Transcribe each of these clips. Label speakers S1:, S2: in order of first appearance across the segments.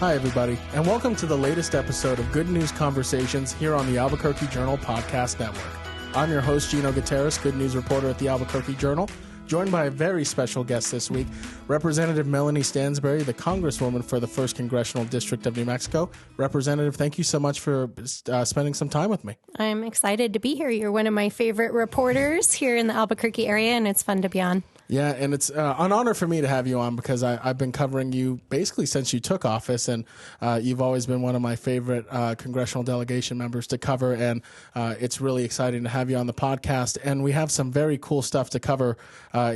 S1: Hi, everybody, and welcome to the latest episode of Good News Conversations here on the Albuquerque Journal Podcast Network. I'm your host, Gino Gutierrez, Good News reporter at the Albuquerque Journal, joined by a very special guest this week, Representative Melanie Stansbury, the Congresswoman for the 1st Congressional District of New Mexico. Representative, thank you so much for spending some time with me.
S2: I'm excited to be here. You're one of my favorite reporters here in the Albuquerque area, and it's fun to be on.
S1: Yeah, and it's an honor for me to have you on because I've been covering you basically since you took office, and you've always been one of my favorite congressional delegation members to cover, and it's really exciting to have you on the podcast. And we have some very cool stuff to cover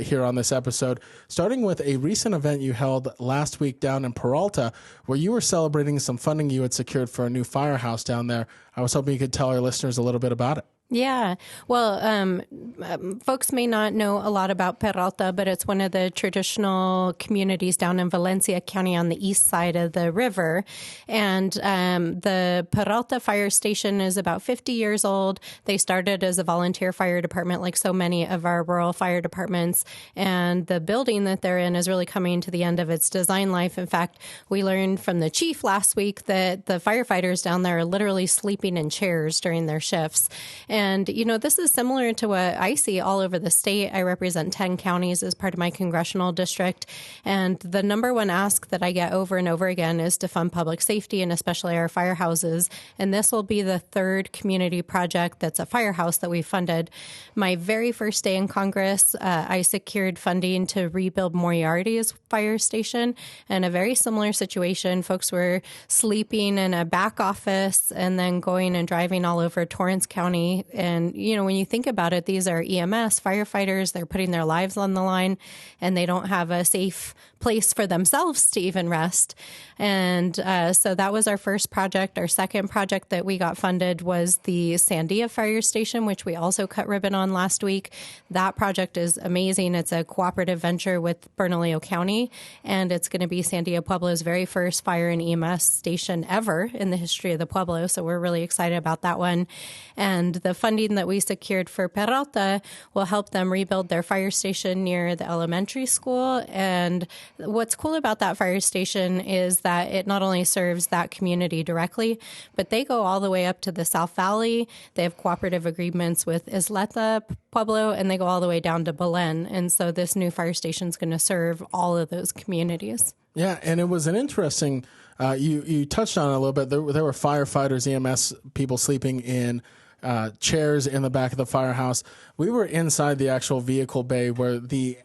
S1: here on this episode, starting with a recent event you held last week down in Peralta, where you were celebrating some funding you had secured for a new firehouse down there. I was hoping you could tell our listeners a little bit about it.
S2: Yeah. Well, folks may not know a lot about Peralta, but it's one of the traditional communities down in Valencia County on the east side of the river. And the Peralta Fire Station is about 50 years old. They started as a volunteer fire department like so many of our rural fire departments. And the building that they're in is really coming to the end of its design life. In fact, we learned from the chief last week that the firefighters down there are literally sleeping in chairs during their shifts. And, you know, this is similar to what I see all over the state. I represent 10 counties as part of my congressional district. And the number one ask that I get over and over again is to fund public safety and especially our firehouses. And this will be the third community project that's a firehouse that we funded. My very first day in Congress, I secured funding to rebuild Moriarty's fire station. And a very similar situation. Folks were sleeping in a back office and then going and driving all over Torrance County. And, you know, when you think about it, these are EMS firefighters. They're putting their lives on the line and they don't have a safe place for themselves to even rest. And so that was our first project. Our second project that we got funded was the Sandia Fire Station, which we also cut ribbon on last week. That project is amazing. It's a cooperative venture with Bernalillo County, and it's going to be Sandia Pueblo's very first fire and EMS station ever in the history of the Pueblo. So we're really excited about that one. And the funding that we secured for Peralta will help them rebuild their fire station near the elementary school. And what's cool about that fire station is that it not only serves that community directly, but they go all the way up to the South Valley. They have cooperative agreements with Isleta Pueblo, and they go all the way down to Belen. And so this new fire station is going to serve all of those communities.
S1: Yeah, and it was an interesting, you touched on it a little bit. There were firefighters, EMS people sleeping in chairs in the back of the firehouse. We were inside the actual vehicle bay where the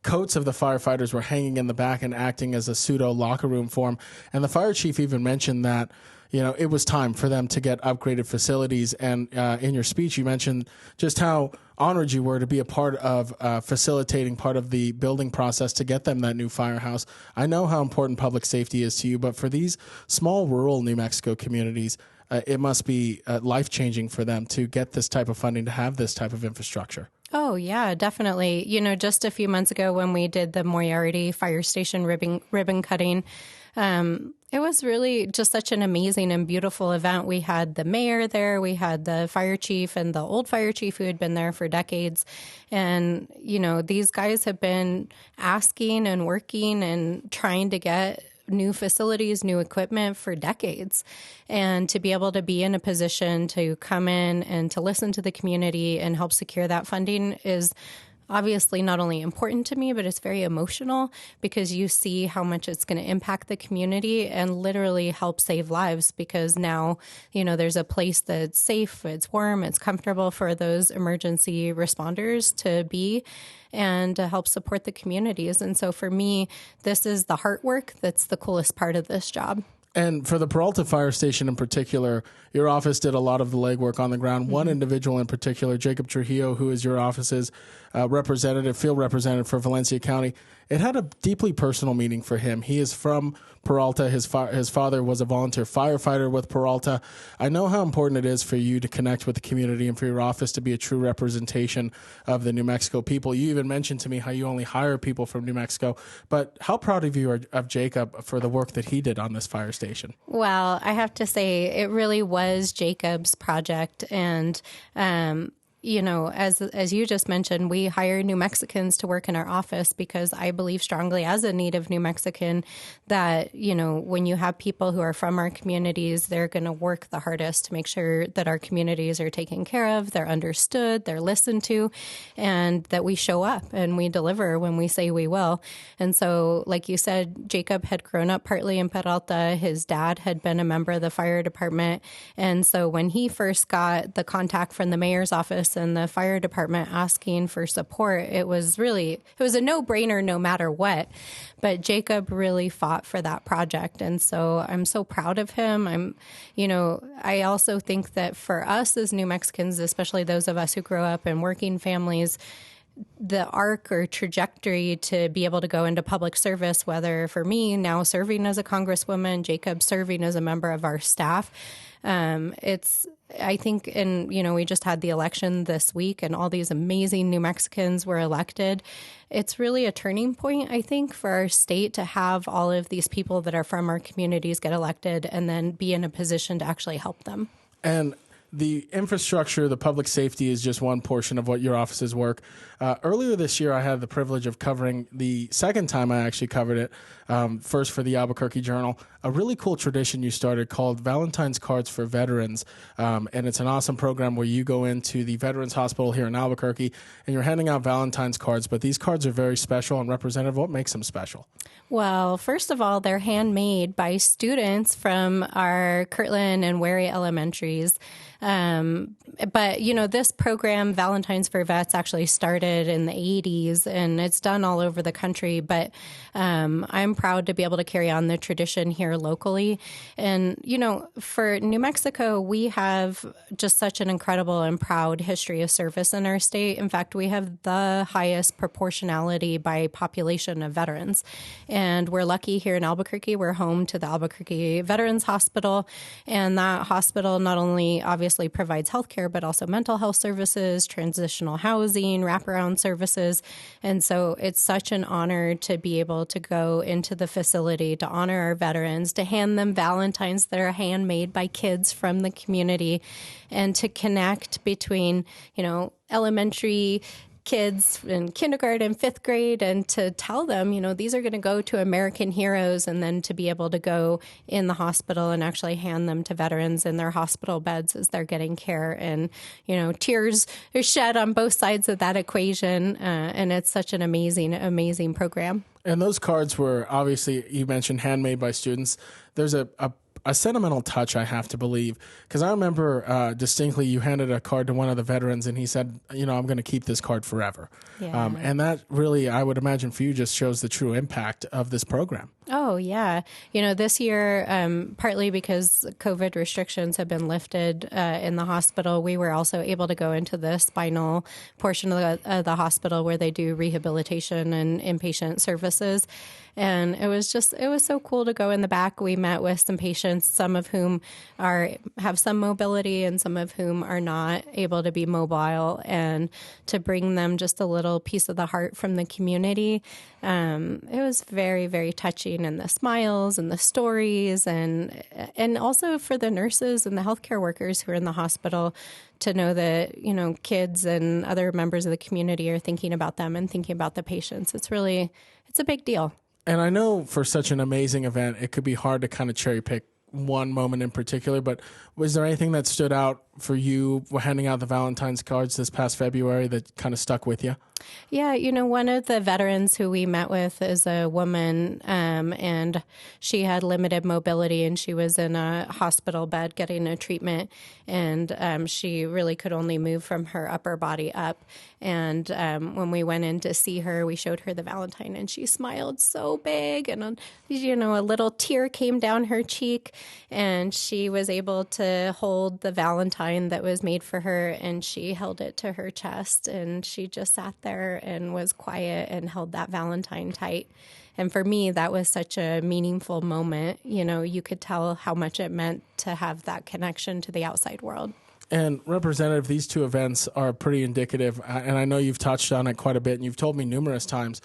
S1: coats of the firefighters were hanging in the back and acting as a pseudo locker room for them. And the fire chief even mentioned that, you know, it was time for them to get upgraded facilities. And in your speech, you mentioned just how honored you were to be a part of facilitating part of the building process to get them that new firehouse. I know how important public safety is to you, but for these small rural New Mexico communities, it must be life-changing for them to get this type of funding, to have this type of infrastructure.
S2: Oh, yeah, definitely. You know, just a few months ago when we did the Moriarty Fire Station ribbon cutting, it was really just such an amazing and beautiful event. We had the mayor there, we had the fire chief and the old fire chief who had been there for decades. And, you know, these guys have been asking and working and trying to get new facilities, new equipment for decades. And to be able to be in a position to come in and to listen to the community and help secure that funding is obviously not only important to me, but it's very emotional because you see how much it's going to impact the community and literally help save lives because now, you know, there's a place that's safe, it's warm, it's comfortable for those emergency responders to be and to help support the communities. And so for me, this is the heart work that's the coolest part of this job.
S1: And for the Peralta Fire Station in particular, your office did a lot of the legwork on the ground. Mm-hmm. One individual in particular, Jacob Trujillo, who is your office's field representative for Valencia County, it had a deeply personal meaning for him. He is from Peralta. His father was a volunteer firefighter with Peralta. I know how important it is for you to connect with the community and for your office to be a true representation of the New Mexico people. You even mentioned to me how you only hire people from New Mexico, but how proud of you are of Jacob for the work that he did on this fire station?
S2: Well, I have to say it really was Jacob's project, and as you just mentioned, we hire New Mexicans to work in our office because I believe strongly as a native New Mexican that, when you have people who are from our communities, they're going to work the hardest to make sure that our communities are taken care of, they're understood, they're listened to, and that we show up and we deliver when we say we will. And so, like you said, Jacob had grown up partly in Peralta. His dad had been a member of the fire department. And so when he first got the contact from the mayor's office and the fire department asking for support, it was a no-brainer no matter what. But Jacob really fought for that project. And so I'm so proud of him. I also think that for us as New Mexicans, especially those of us who grow up in working families, the arc or trajectory to be able to go into public service, whether for me now serving as a congresswoman, Jacob serving as a member of our staff, I think, and, we just had the election this week and all these amazing New Mexicans were elected. It's really a turning point, I think, for our state to have all of these people that are from our communities get elected and then be in a position to actually help them.
S1: And the infrastructure, the public safety is just one portion of what your offices work. Earlier this year, I had the privilege of covering the second time I actually covered it, first for the Albuquerque Journal, a really cool tradition you started called Valentine's Cards for Veterans. And it's an awesome program where you go into the Veterans Hospital here in Albuquerque and you're handing out Valentine's cards. But these cards are very special and representative. What makes them special?
S2: Well, first of all, they're handmade by students from our Kirtland and Wary elementaries. But, this program, Valentine's for Vets, actually started in the 80s and it's done all over the country. But I'm proud to be able to carry on the tradition here locally. And, for New Mexico, we have just such an incredible and proud history of service in our state. In fact, we have the highest proportionality by population of veterans. And we're lucky here in Albuquerque. We're home to the Albuquerque Veterans Hospital. And that hospital not only obviously provides healthcare, but also mental health services, transitional housing, wraparound services. And so it's such an honor to be able to go into the facility to honor our veterans, to hand them Valentines that are handmade by kids from the community, and to connect between, elementary kids in kindergarten, fifth grade, and to tell them, these are going to go to American heroes, and then to be able to go in the hospital and actually hand them to veterans in their hospital beds as they're getting care. And, tears are shed on both sides of that equation. And it's such an amazing, amazing program.
S1: And those cards were obviously, you mentioned, handmade by students. There's a sentimental touch, I have to believe, because I remember distinctly you handed a card to one of the veterans and he said, I'm going to keep this card forever.
S2: Yeah.
S1: And that really, I would imagine for you, just shows the true impact of this program.
S2: Oh, yeah. This year, partly because COVID restrictions have been lifted in the hospital, we were also able to go into the spinal portion of the hospital where they do rehabilitation and inpatient services. And it was so cool to go in the back. We met with some patients, some of whom have some mobility and some of whom are not able to be mobile, and to bring them just a little piece of the heart from the community. It was very, very touching, and the smiles and the stories, and also for the nurses and the healthcare workers who are in the hospital to know that, kids and other members of the community are thinking about them and thinking about the patients. It's a big deal.
S1: And I know for such an amazing event, it could be hard to kind of cherry pick one moment in particular, but was there anything that stood out for you handing out the Valentine's cards this past February that kind of stuck with you?
S2: Yeah, one of the veterans who we met with is a woman, and she had limited mobility, and she was in a hospital bed getting a treatment, and she really could only move from her upper body up. And when we went in to see her, we showed her the Valentine, and she smiled so big, and a little tear came down her cheek, and she was able to hold the Valentine that was made for her, and she held it to her chest, and she just sat there and was quiet and held that Valentine tight. And for me, that was such a meaningful moment. You could tell how much it meant to have that connection to the outside world.
S1: And Representative, these two events are pretty indicative, and I know you've touched on it quite a bit, and you've told me numerous times,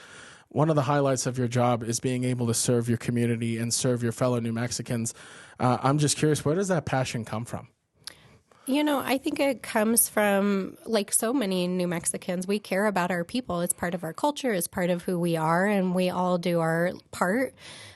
S1: one of the highlights of your job is being able to serve your community and serve your fellow New Mexicans. I'm just curious, where does that passion come from?
S2: I think it comes from, like so many New Mexicans, we care about our people. It's part of our culture, it's part of who we are, and we all do our part.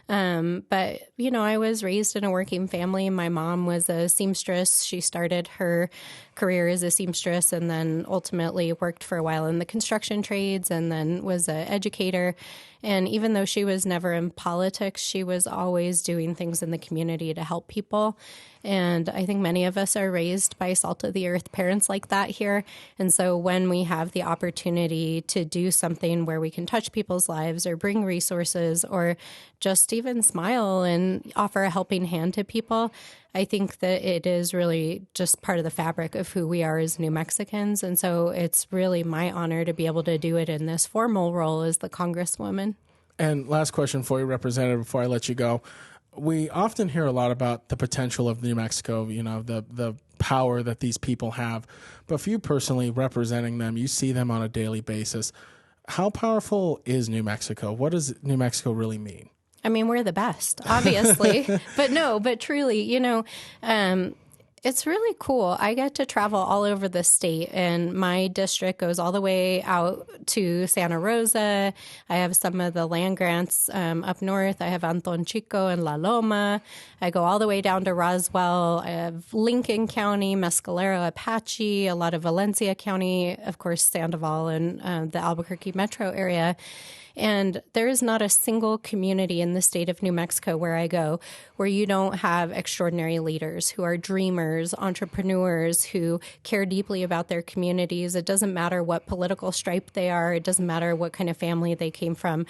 S2: But, I was raised in a working family. My mom was a seamstress. She started her career as a seamstress and then ultimately worked for a while in the construction trades and then was an educator. And even though she was never in politics, she was always doing things in the community to help people. And I think many of us are raised by salt of the earth parents like that here. And so when we have the opportunity to do something where we can touch people's lives or bring resources or just even smile and offer a helping hand to people, I think that it is really just part of the fabric of who we are as New Mexicans. And so it's really my honor to be able to do it in this formal role as the Congresswoman.
S1: And last question for you, Representative, before I let you go. We often hear a lot about the potential of New Mexico, the power that these people have. But for you personally, representing them, you see them on a daily basis. How powerful is New Mexico? What does New Mexico really mean?
S2: I mean, we're the best, obviously. but truly, it's really cool. I get to travel all over the state, and my district goes all the way out to Santa Rosa. I have some of the land grants up north. I have Anton Chico and La Loma. I go all the way down to Roswell. I have Lincoln County, Mescalero, Apache, a lot of Valencia County, of course, Sandoval, and the Albuquerque metro area. And there is not a single community in the state of New Mexico where I go where you don't have extraordinary leaders who are dreamers, entrepreneurs, who care deeply about their communities. It doesn't matter what political stripe they are. It doesn't matter what kind of family they came from.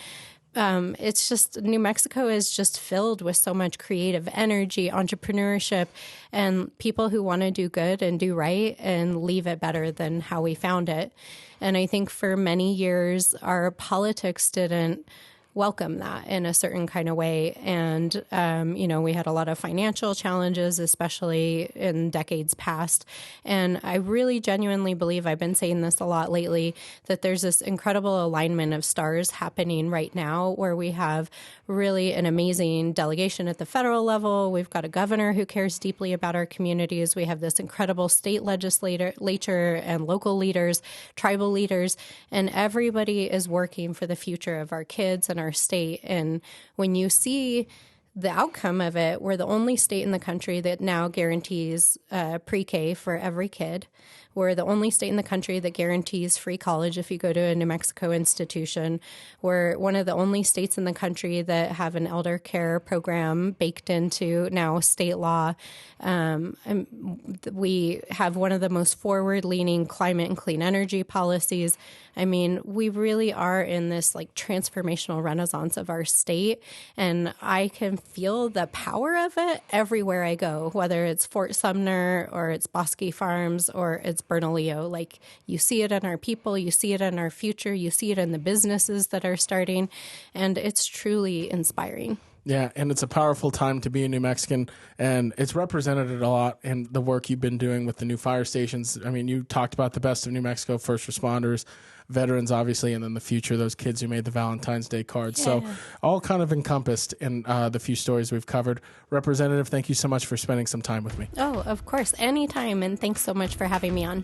S2: It's just New Mexico is just filled with so much creative energy, entrepreneurship, and people who want to do good and do right and leave it better than how we found it. And I think for many years, our politics didn't welcome that in a certain kind of way. And, we had a lot of financial challenges, especially in decades past. And I really genuinely believe, I've been saying this a lot lately, that there's this incredible alignment of stars happening right now where we have really an amazing delegation at the federal level. We've got a governor who cares deeply about our communities. We have this incredible state legislature and local leaders, tribal leaders, and everybody is working for the future of our kids and our state. And when you see the outcome of it, we're the only state in the country that now guarantees pre-K for every kid. We're the only state in the country that guarantees free college if you go to a New Mexico institution. We're one of the only states in the country that have an elder care program baked into now state law. And we have one of the most forward-leaning climate and clean energy policies. I mean, we really are in this transformational renaissance of our state, and I can feel the power of it everywhere I go, whether it's Fort Sumner or it's Bosque Farms or it's Bernalillo. You see it in our people, you see it in our future, you see it in the businesses that are starting, and it's truly inspiring.
S1: Yeah, and it's a powerful time to be a New Mexican, and it's represented a lot in the work you've been doing with the new fire stations. I mean, you talked about the best of New Mexico, first responders, veterans, obviously, and then the future, those kids who made the Valentine's Day cards. Yeah. So all kind of encompassed in the few stories we've covered. Representative, thank you so much for spending some time with me.
S2: Oh, of course. Anytime, and thanks so much for having me on.